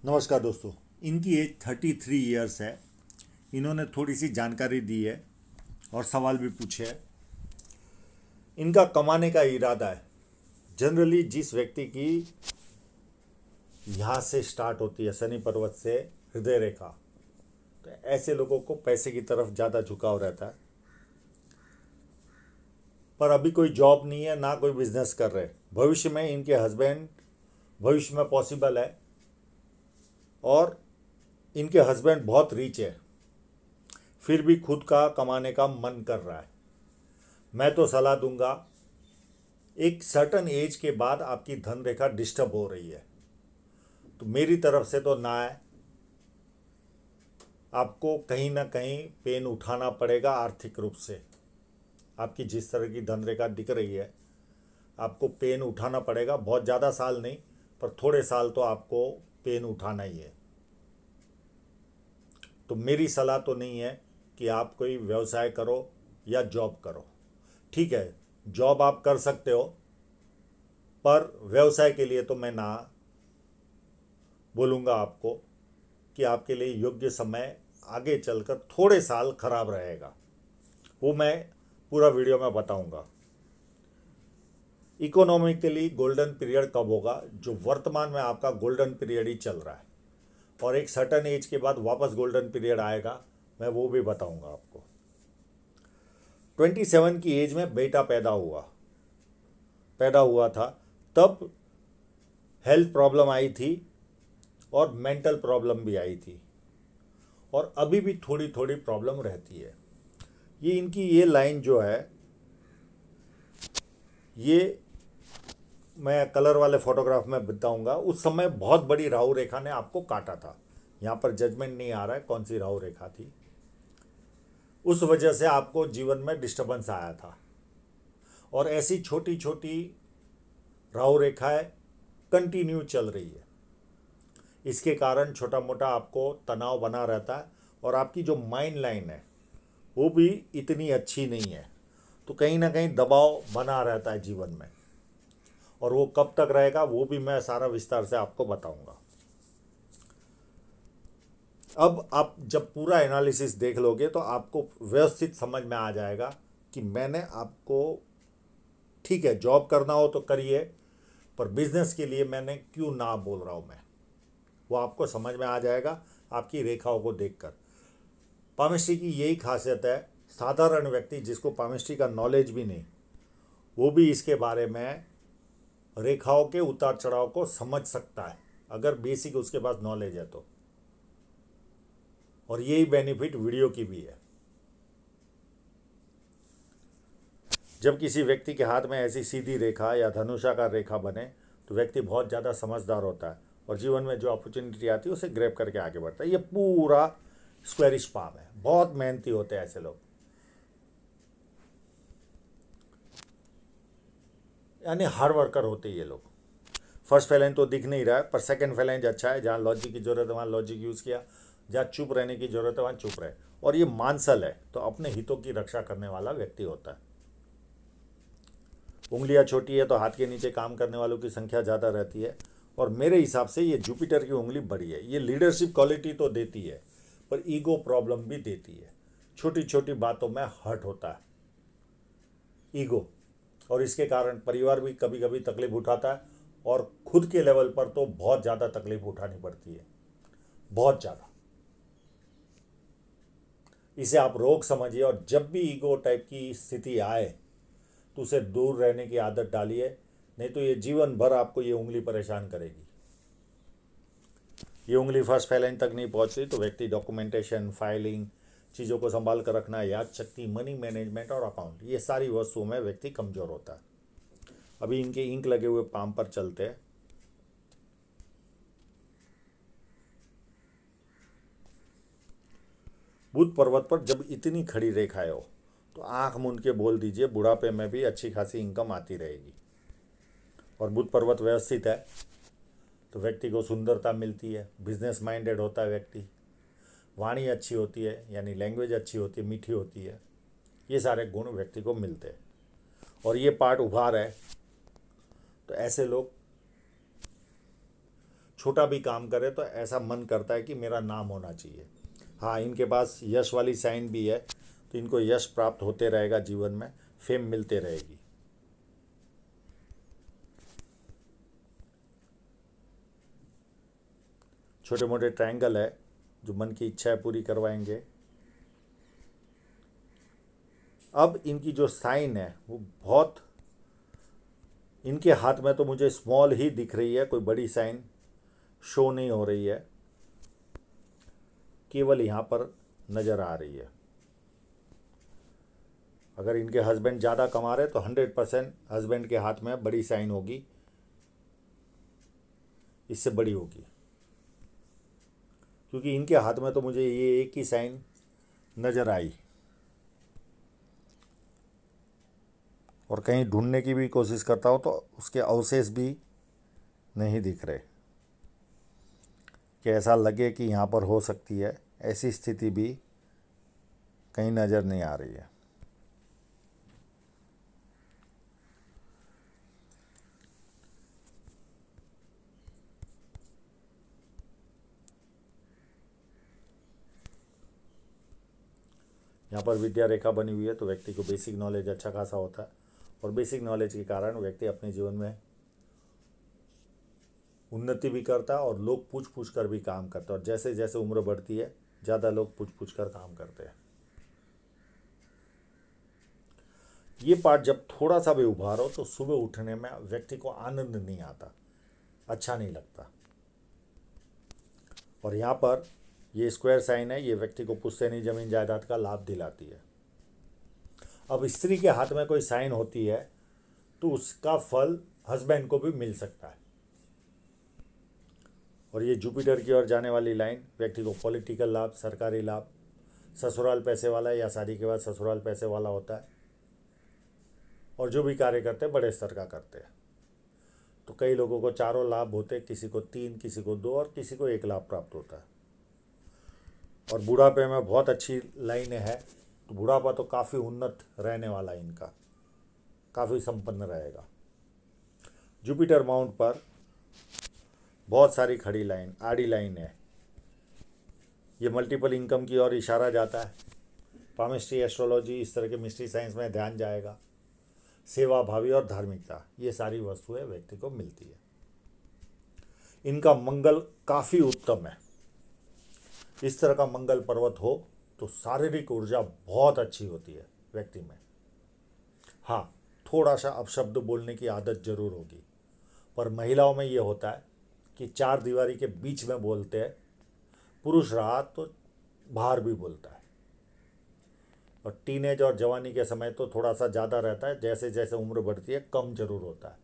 नमस्कार दोस्तों। इनकी एज 33 ईयर्स है। इन्होंने थोड़ी सी जानकारी दी है और सवाल भी पूछे हैं। इनका कमाने का इरादा है। जनरली जिस व्यक्ति की यहाँ से स्टार्ट होती है, शनि पर्वत से हृदय रेखा, तो ऐसे लोगों को पैसे की तरफ ज़्यादा झुकाव रहता है। पर अभी कोई जॉब नहीं है, ना कोई बिजनेस कर रहे। भविष्य में इनके हस्बैंड भविष्य में पॉसिबल है, और इनके हस्बैंड बहुत रिच है, फिर भी खुद का कमाने का मन कर रहा है। मैं तो सलाह दूंगा, एक सर्टन एज के बाद आपकी धन रेखा डिस्टर्ब हो रही है, तो मेरी तरफ से तो ना है। आपको कहीं ना कहीं पेन उठाना पड़ेगा आर्थिक रूप से। आपकी जिस तरह की धन रेखा दिख रही है, आपको पेन उठाना पड़ेगा। बहुत ज़्यादा साल नहीं, पर थोड़े साल तो आपको पेन उठाना ही है। तो मेरी सलाह तो नहीं है कि आप कोई व्यवसाय करो या जॉब करो। ठीक है, जॉब आप कर सकते हो, पर व्यवसाय के लिए तो मैं ना बोलूँगा आपको कि आपके लिए योग्य समय आगे चलकर थोड़े साल खराब रहेगा। वो मैं पूरा वीडियो में बताऊंगा। इकोनॉमिकली गोल्डन पीरियड कब होगा? जो वर्तमान में आपका गोल्डन पीरियड ही चल रहा है, और एक सर्टन एज के बाद वापस गोल्डन पीरियड आएगा, मैं वो भी बताऊंगा आपको। 27 की एज में बेटा पैदा हुआ था, तब हेल्थ प्रॉब्लम आई थी और मेंटल प्रॉब्लम भी आई थी, और अभी भी थोड़ी थोड़ी प्रॉब्लम रहती है। ये इनकी ये लाइन जो है, ये मैं कलर वाले फोटोग्राफ में बताऊंगा। उस समय बहुत बड़ी राहु रेखा ने आपको काटा था। यहाँ पर जजमेंट नहीं आ रहा है कौन सी राहु रेखा थी। उस वजह से आपको जीवन में डिस्टर्बेंस आया था, और ऐसी छोटी छोटी राहु रेखाएं कंटिन्यू चल रही है। इसके कारण छोटा मोटा आपको तनाव बना रहता है, और आपकी जो माइंड लाइन है वो भी इतनी अच्छी नहीं है, तो कहीं ना कहीं दबाव बना रहता है जीवन में। और वो कब तक रहेगा वो भी मैं सारा विस्तार से आपको बताऊंगा। अब आप जब पूरा एनालिसिस देख लोगे तो आपको व्यवस्थित समझ में आ जाएगा कि मैंने आपको, ठीक है जॉब करना हो तो करिए, पर बिजनेस के लिए मैंने क्यों ना बोल रहा हूँ मैं, वो आपको समझ में आ जाएगा आपकी रेखाओं को देखकर। पामिस्ट्री की यही खासियत है, साधारण व्यक्ति जिसको पामिस्ट्री का नॉलेज भी नहीं, वो भी इसके बारे में रेखाओं के उतार चढ़ाव को समझ सकता है, अगर बेसिक उसके पास नॉलेज है तो। और यही बेनिफिट वीडियो की भी है। जब किसी व्यक्ति के हाथ में ऐसी सीधी रेखा या धनुषाकार रेखा बने, तो व्यक्ति बहुत ज़्यादा समझदार होता है, और जीवन में जो अपॉर्चुनिटी आती है उसे ग्रैब करके आगे बढ़ता है। ये पूरा स्क्वेरिश पाम है। बहुत मेहनती होते हैं ऐसे लोग, यानी हार्ड वर्कर होते हैं ये लोग। फर्स्ट फैलेंज तो दिख नहीं रहा है, पर सेकंड फैलेंज अच्छा है। जहाँ लॉजिक की जरूरत है वहाँ लॉजिक यूज़ किया, जहाँ चुप रहने की जरूरत है वहाँ चुप रहे। और ये मानसल है, तो अपने हितों की रक्षा करने वाला व्यक्ति होता है। उंगलियाँ छोटी है तो हाथ के नीचे काम करने वालों की संख्या ज़्यादा रहती है, और मेरे हिसाब से ये जुपिटर की उंगली बड़ी है। ये लीडरशिप क्वालिटी तो देती है, पर ईगो प्रॉब्लम भी देती है। छोटी छोटी बातों में हर्ट होता है ईगो, और इसके कारण परिवार भी कभी कभी तकलीफ उठाता है, और खुद के लेवल पर तो बहुत ज़्यादा तकलीफ उठानी पड़ती है, बहुत ज़्यादा। इसे आप रोग समझिए, और जब भी ईगो टाइप की स्थिति आए तो उसे दूर रहने की आदत डालिए, नहीं तो ये जीवन भर आपको ये उंगली परेशान करेगी। ये उंगली फर्स्ट फैलेंज तक नहीं पहुंच रही तो व्यक्ति डॉक्यूमेंटेशन, फाइलिंग, चीज़ों को संभाल कर रखना, याद शक्ति, मनी मैनेजमेंट और अकाउंट, ये सारी वस्तुओं में व्यक्ति कमज़ोर होता है। अभी इनके इंक लगे हुए पाम पर चलते हैं। बुध पर्वत पर जब इतनी खड़ी रेखाएं हो तो आंख मूंद के बोल दीजिए, बुढ़ापे में भी अच्छी खासी इनकम आती रहेगी। और बुध पर्वत व्यवस्थित है तो व्यक्ति को सुंदरता मिलती है, बिजनेस माइंडेड होता है व्यक्ति, वाणी अच्छी होती है, यानी लैंग्वेज अच्छी होती है, मीठी होती है। ये सारे गुण व्यक्ति को मिलते हैं, और ये पार्ट उभार है, तो ऐसे लोग छोटा भी काम करे तो ऐसा मन करता है कि मेरा नाम होना चाहिए। हाँ, इनके पास यश वाली साइन भी है, तो इनको यश प्राप्त होते रहेगा जीवन में, फेम मिलते रहेगी। छोटे मोटे ट्रायंगल है जो मन की इच्छाएं पूरी करवाएंगे। अब इनकी जो साइन है वो बहुत, इनके हाथ में तो मुझे स्मॉल ही दिख रही है, कोई बड़ी साइन शो नहीं हो रही है, केवल यहाँ पर नज़र आ रही है। अगर इनके हस्बैंड ज़्यादा कमा रहे तो 100% हस्बैंड के हाथ में बड़ी साइन होगी, इससे बड़ी होगी, क्योंकि इनके हाथ में तो मुझे ये एक ही साइन नज़र आई। और कहीं ढूंढने की भी कोशिश करता हूँ तो उसके अवशेष भी नहीं दिख रहे, कि ऐसा लगे कि यहाँ पर हो सकती है, ऐसी स्थिति भी कहीं नज़र नहीं आ रही है। यहाँ पर विद्या रेखा बनी हुई है तो व्यक्ति को बेसिक नॉलेज अच्छा खासा होता है, और बेसिक नॉलेज के कारण व्यक्ति अपने जीवन में उन्नति भी करता है और लोग पूछ पूछ कर भी काम करते हैं। और जैसे जैसे उम्र बढ़ती है ज़्यादा लोग पूछ पूछ कर काम करते हैं। ये पार्ट जब थोड़ा सा भी उभारो तो सुबह उठने में व्यक्ति को आनंद नहीं आता, अच्छा नहीं लगता। और यहाँ पर ये स्क्वायर साइन है, ये व्यक्ति को पुश्तैनी जमीन जायदाद का लाभ दिलाती है। अब स्त्री के हाथ में कोई साइन होती है तो उसका फल हस्बैंड को भी मिल सकता है। और ये जुपिटर की ओर जाने वाली लाइन व्यक्ति को पॉलिटिकल लाभ, सरकारी लाभ, ससुराल पैसे वाला या शादी के बाद ससुराल पैसे वाला होता है। और जो भी कार्य करते हैं बड़े स्तर का करते हैं। तो कई लोगों को चारों लाभ होते हैं, किसी को 3, किसी को 2 और किसी को 1 लाभ प्राप्त होता है। और बुढ़ापे में बहुत अच्छी लाइनें हैं, तो बुढ़ापा तो काफ़ी उन्नत रहने वाला है इनका, काफ़ी संपन्न रहेगा। जुपिटर माउंट पर बहुत सारी खड़ी लाइन, आड़ी लाइन है, ये मल्टीपल इनकम की ओर इशारा जाता है। पामिस्ट्री, एस्ट्रोलॉजी, इस तरह के मिस्ट्री साइंस में ध्यान जाएगा। सेवा भावी और धार्मिकता, ये सारी वस्तुएं व्यक्ति को मिलती है। इनका मंगल काफ़ी उत्तम है। इस तरह का मंगल पर्वत हो तो शारीरिक ऊर्जा बहुत अच्छी होती है व्यक्ति में। हाँ, थोड़ा सा अपशब्द बोलने की आदत जरूर होगी, पर महिलाओं में ये होता है कि 4 दीवारी के बीच में बोलते हैं, पुरुष रहा तो बाहर भी बोलता है। और टीनेज और जवानी के समय तो थोड़ा सा ज़्यादा रहता है, जैसे जैसे उम्र बढ़ती है कम जरूर होता है,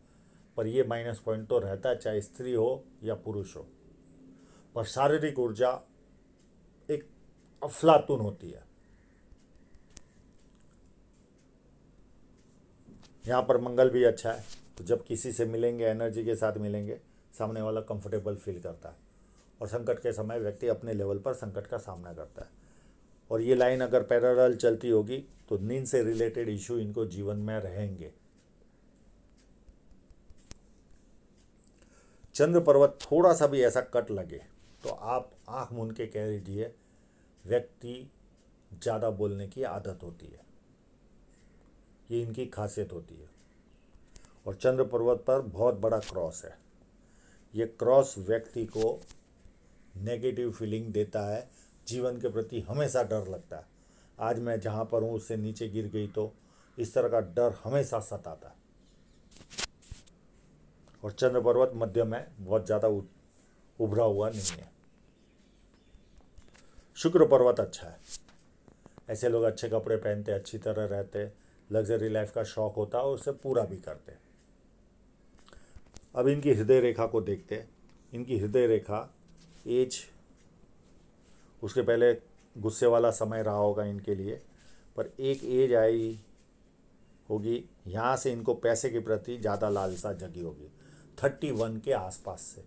पर ये माइनस पॉइंट तो रहता है, चाहे स्त्री हो या पुरुष हो। पर शारीरिक ऊर्जा एक अफलातून होती है। यहाँ पर मंगल भी अच्छा है, तो जब किसी से मिलेंगे, एनर्जी के साथ मिलेंगे, सामने वाला कंफर्टेबल फील करता है। और संकट के समय व्यक्ति अपने लेवल पर संकट का सामना करता है। और ये लाइन अगर पैरेलल चलती होगी तो नींद से रिलेटेड इशू इनको जीवन में रहेंगे। चंद्र पर्वत थोड़ा सा भी ऐसा कट लगे तो आप आंख मूंद के कह दीजिए व्यक्ति ज़्यादा बोलने की आदत होती है, ये इनकी खासियत होती है। और चंद्र पर्वत पर बहुत बड़ा क्रॉस है, ये क्रॉस व्यक्ति को नेगेटिव फीलिंग देता है, जीवन के प्रति हमेशा डर लगता है। आज मैं जहाँ पर हूँ उससे नीचे गिर गई तो, इस तरह का डर हमेशा सताता है। और चंद्र पर्वत मध्य में बहुत ज़्यादा उभरा हुआ नहीं है। शुक्र पर्वत अच्छा है, ऐसे लोग अच्छे कपड़े पहनते, अच्छी तरह रहते, लग्जरी लाइफ का शौक होता है और उसे पूरा भी करते। अब इनकी हृदय रेखा को देखते हैं। इनकी हृदय रेखा एज, उसके पहले गुस्से वाला समय रहा होगा इनके लिए, पर एक एज आई होगी, यहाँ से इनको पैसे के प्रति ज़्यादा लालसा जगी होगी। 31 के आसपास से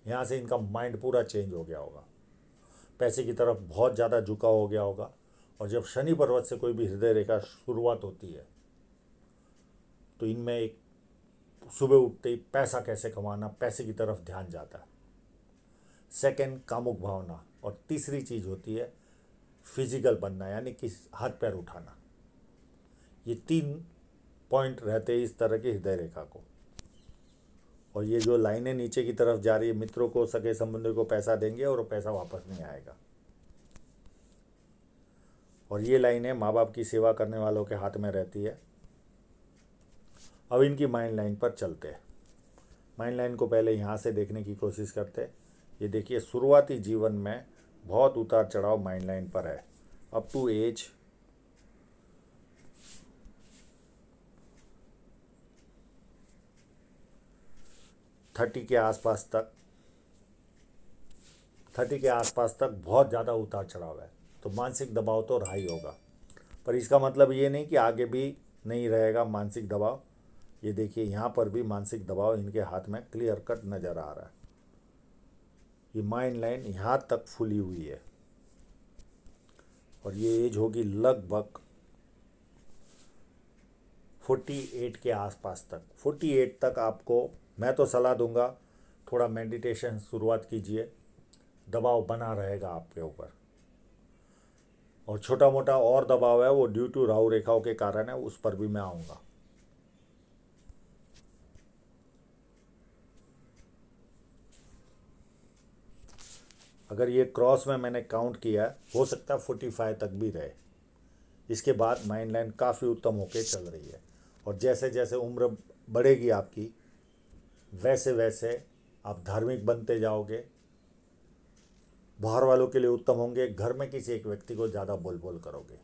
यहाँ से इनका माइंड पूरा चेंज हो गया होगा, पैसे की तरफ बहुत ज़्यादा झुकाव हो गया होगा। और जब शनि पर्वत से कोई भी हृदय रेखा शुरुआत होती है तो इनमें एक सुबह उठते ही पैसा कैसे कमाना, पैसे की तरफ ध्यान जाता है। सेकंड कामुक भावना, और तीसरी चीज़ होती है फिजिकल बनना, यानी कि हाथ पैर उठाना। ये 3 पॉइंट रहते हैं इस तरह की हृदय रेखा को। और ये जो लाइनें नीचे की तरफ जा रही है, मित्रों को सगे संबंधियों को पैसा देंगे और वो पैसा वापस नहीं आएगा। और ये लाइनें माँ बाप की सेवा करने वालों के हाथ में रहती है। अब इनकी माइंड लाइन पर चलते हैं। माइंड लाइन को पहले यहाँ से देखने की कोशिश करते हैं। ये देखिए, शुरुआती जीवन में बहुत उतार चढ़ाव माइंड लाइन पर है। अप टू एज 30 के आसपास तक 30 के आसपास तक बहुत ज़्यादा उतार चढ़ाव है, तो मानसिक दबाव तो रहा ही होगा। पर इसका मतलब ये नहीं कि आगे भी नहीं रहेगा मानसिक दबाव। ये देखिए, यहाँ पर भी मानसिक दबाव इनके हाथ में क्लियर कट नज़र आ रहा है। ये माइंड लाइन यहाँ तक फुली हुई है और ये एज होगी लगभग 48 के आसपास तक। 48 तक आपको मैं तो सलाह दूंगा, थोड़ा मेडिटेशन शुरुआत कीजिए, दबाव बना रहेगा आपके ऊपर। और छोटा मोटा और दबाव है वो ड्यू टू राहु रेखाओं के कारण है, उस पर भी मैं आऊँगा। अगर ये क्रॉस में मैंने काउंट किया है, हो सकता है 45 तक भी रहे। इसके बाद माइंड लाइन काफ़ी उत्तम होके चल रही है। और जैसे जैसे उम्र बढ़ेगी आपकी, वैसे वैसे आप धार्मिक बनते जाओगे, बाहर वालों के लिए उत्तम होंगे, घर में किसी एक व्यक्ति को ज़्यादा बोल बोल करोगे।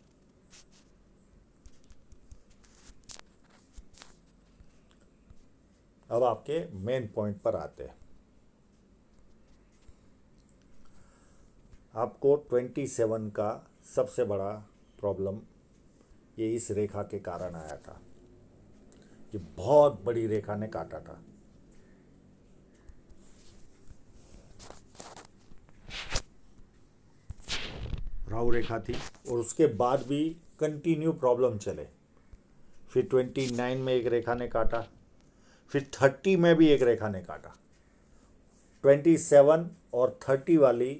अब आपके मेन पॉइंट पर आते हैं। आपको 27 का सबसे बड़ा प्रॉब्लम ये इस रेखा के कारण आया था। ये बहुत बड़ी रेखा ने काटा था। राहु रेखा थी और उसके बाद भी कंटिन्यू प्रॉब्लम चले। फिर 29 में एक रेखा ने काटा, फिर 30 में भी एक रेखा ने काटा। 27 और 30 वाली,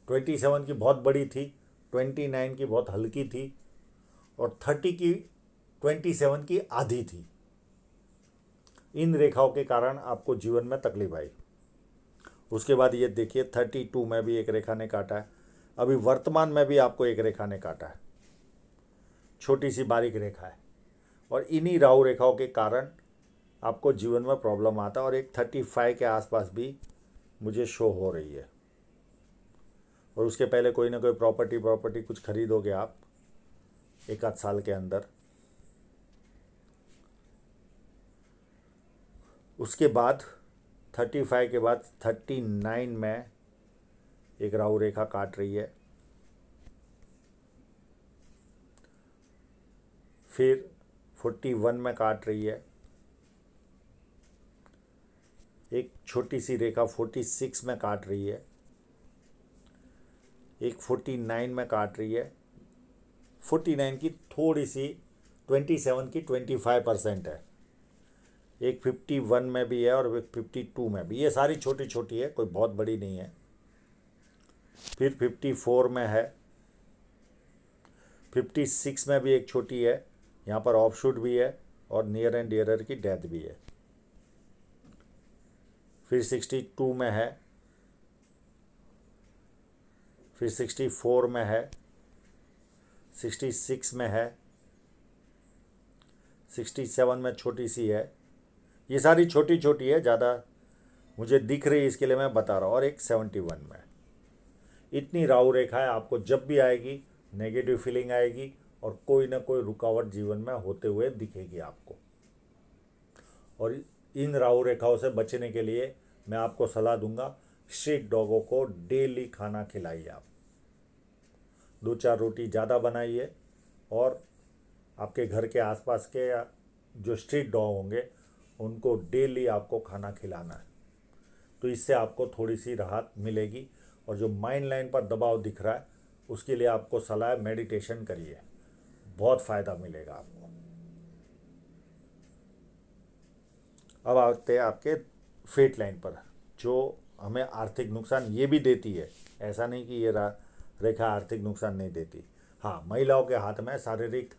27 की बहुत बड़ी थी, 29 की बहुत हल्की थी, और 30 की 27 की आधी थी। इन रेखाओं के कारण आपको जीवन में तकलीफ आई। उसके बाद ये देखिए, 32 में भी एक रेखा ने काटा है। अभी वर्तमान में भी आपको एक रेखा ने काटा है, छोटी सी बारीक रेखा है। और इन्हीं राहु रेखाओं के कारण आपको जीवन में प्रॉब्लम आता है। और एक 35 के आसपास भी मुझे शो हो रही है। और उसके पहले कोई ना कोई प्रॉपर्टी कुछ खरीदोगे आप 1 आध साल के अंदर। उसके बाद 35 के बाद 39 में एक राहु रेखा काट रही है। फिर 41 में काट रही है। एक छोटी सी रेखा 46 में काट रही है। एक 49 में काट रही है। 49 की थोड़ी सी, 27 की 25% है। एक 51 में भी है और एक 52 में भी। ये सारी छोटी छोटी है, कोई बहुत बड़ी नहीं है। फिर 54 में है। 56 में भी एक छोटी है, यहाँ पर ऑफशूट भी है और नियर एंड डियरर की डेथ भी है। फिर 62 में है। फिर 64 में है। 66 में है। 67 में छोटी सी है। ये सारी छोटी छोटी है, ज़्यादा मुझे दिख रही है इसके लिए मैं बता रहा हूँ। और एक 71 में। इतनी राहु रेखा है, आपको जब भी आएगी नेगेटिव फीलिंग आएगी और कोई ना कोई रुकावट जीवन में होते हुए दिखेगी आपको। और इन राहु रेखाओं से बचने के लिए मैं आपको सलाह दूंगा, स्ट्रीट डॉगों को डेली खाना खिलाइए। आप 2-4 रोटी ज़्यादा बनाइए और आपके घर के आसपास के जो स्ट्रीट डॉग होंगे उनको डेली आपको खाना खिलाना है। तो इससे आपको थोड़ी सी राहत मिलेगी। और जो माइंड लाइन पर दबाव दिख रहा है उसके लिए आपको सलाह है, मेडिटेशन करिए, बहुत फ़ायदा मिलेगा आपको। अब आते हैं आपके फेट लाइन पर, जो हमें आर्थिक नुकसान ये भी देती है, ऐसा नहीं कि ये रेखा आर्थिक नुकसान नहीं देती। हाँ, महिलाओं के हाथ में शारीरिक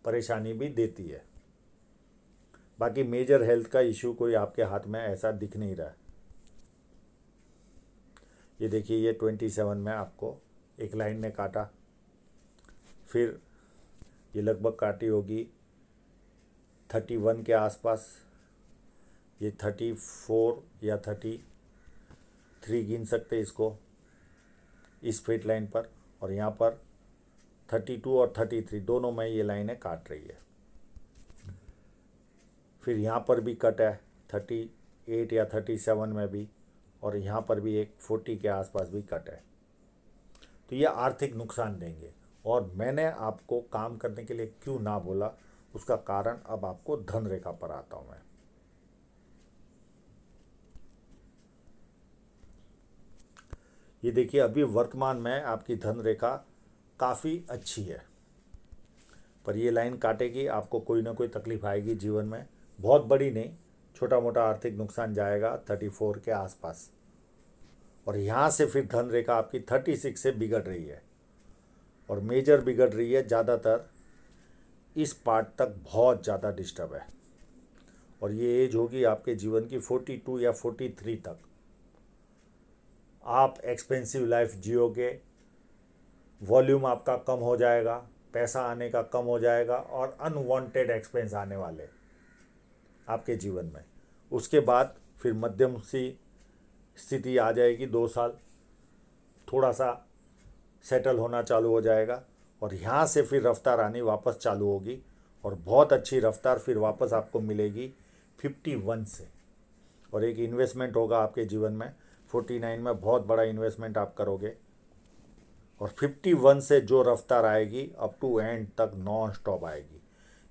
परेशानी भी देती है। बाकी मेजर हेल्थ का इश्यू कोई आपके हाथ में ऐसा दिख नहीं रहा है। ये देखिए, ये 27 में आपको एक लाइन ने काटा, फिर ये लगभग काटी होगी 31 के आसपास, ये 34 या 33 गिन सकते इसको इस स्ट्रेट लाइन पर, और यहाँ पर 32 और 33 दोनों में ये लाइनें काट रही है। फिर यहाँ पर भी कट है 38 या 37 में भी, और यहाँ पर भी एक 40 के आसपास भी कट है। तो ये आर्थिक नुकसान देंगे। और मैंने आपको काम करने के लिए क्यों ना बोला, उसका कारण अब आपको धन रेखा पर आता हूँ मैं। ये देखिए, अभी वर्तमान में आपकी धन रेखा काफ़ी अच्छी है, पर ये लाइन काटेगी, आपको कोई ना कोई तकलीफ आएगी जीवन में, बहुत बड़ी नहीं, छोटा मोटा आर्थिक नुकसान जाएगा 34 के आसपास। और यहाँ से फिर धन रेखा आपकी 36 से बिगड़ रही है, और मेजर बिगड़ रही है, ज़्यादातर इस पार्ट तक बहुत ज़्यादा डिस्टर्ब है। और ये एज होगी आपके जीवन की 42 या 43 तक। आप एक्सपेंसिव लाइफ जियोगे, वॉल्यूम आपका कम हो जाएगा, पैसा आने का कम हो जाएगा, और अनवांटेड एक्सपेंस आने वाले आपके जीवन में। उसके बाद फिर मध्यम सी स्थिति आ जाएगी, 2 साल थोड़ा सा सेटल होना चालू हो जाएगा, और यहाँ से फिर रफ्तार आनी वापस चालू होगी, और बहुत अच्छी रफ्तार फिर वापस आपको मिलेगी 51 से। और एक इन्वेस्टमेंट होगा आपके जीवन में 49 में, बहुत बड़ा इन्वेस्टमेंट आप करोगे, और 51 से जो रफ्तार आएगी अप टू एंड तक नॉन स्टॉप आएगी।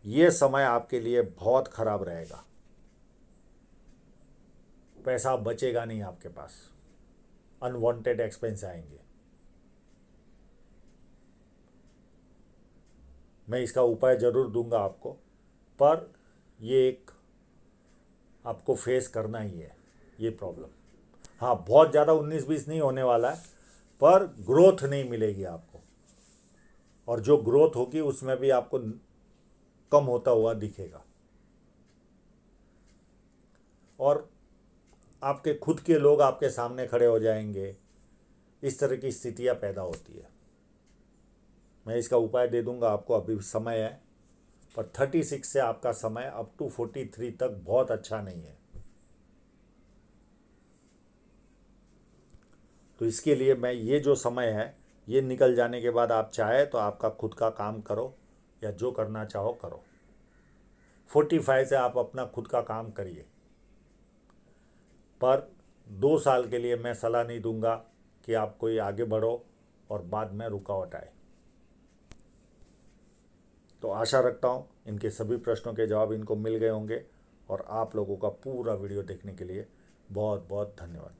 ये समय आपके लिए बहुत ख़राब रहेगा, पैसा बचेगा नहीं आपके पास, अनवांटेड एक्सपेंस आएंगे। मैं इसका उपाय ज़रूर दूंगा आपको, पर ये एक आपको फेस करना ही है ये प्रॉब्लम। हाँ, बहुत ज़्यादा 19-20 नहीं होने वाला है, पर ग्रोथ नहीं मिलेगी आपको, और जो ग्रोथ होगी उसमें भी आपको कम होता हुआ दिखेगा, और आपके खुद के लोग आपके सामने खड़े हो जाएंगे, इस तरह की स्थितियाँ पैदा होती है। मैं इसका उपाय दे दूंगा आपको, अभी समय है, पर 36 से आपका समय अप टू 43 तक बहुत अच्छा नहीं है। तो इसके लिए मैं ये जो समय है, ये निकल जाने के बाद आप चाहे तो आपका खुद का काम करो, या जो करना चाहो करो। 45 से आप अपना खुद का काम करिए, पर 2 साल के लिए मैं सलाह नहीं दूंगा कि आप कोई आगे बढ़ो और बाद में रुकावट आए। तो आशा रखता हूँ इनके सभी प्रश्नों के जवाब इनको मिल गए होंगे, और आप लोगों का पूरा वीडियो देखने के लिए बहुत बहुत धन्यवाद।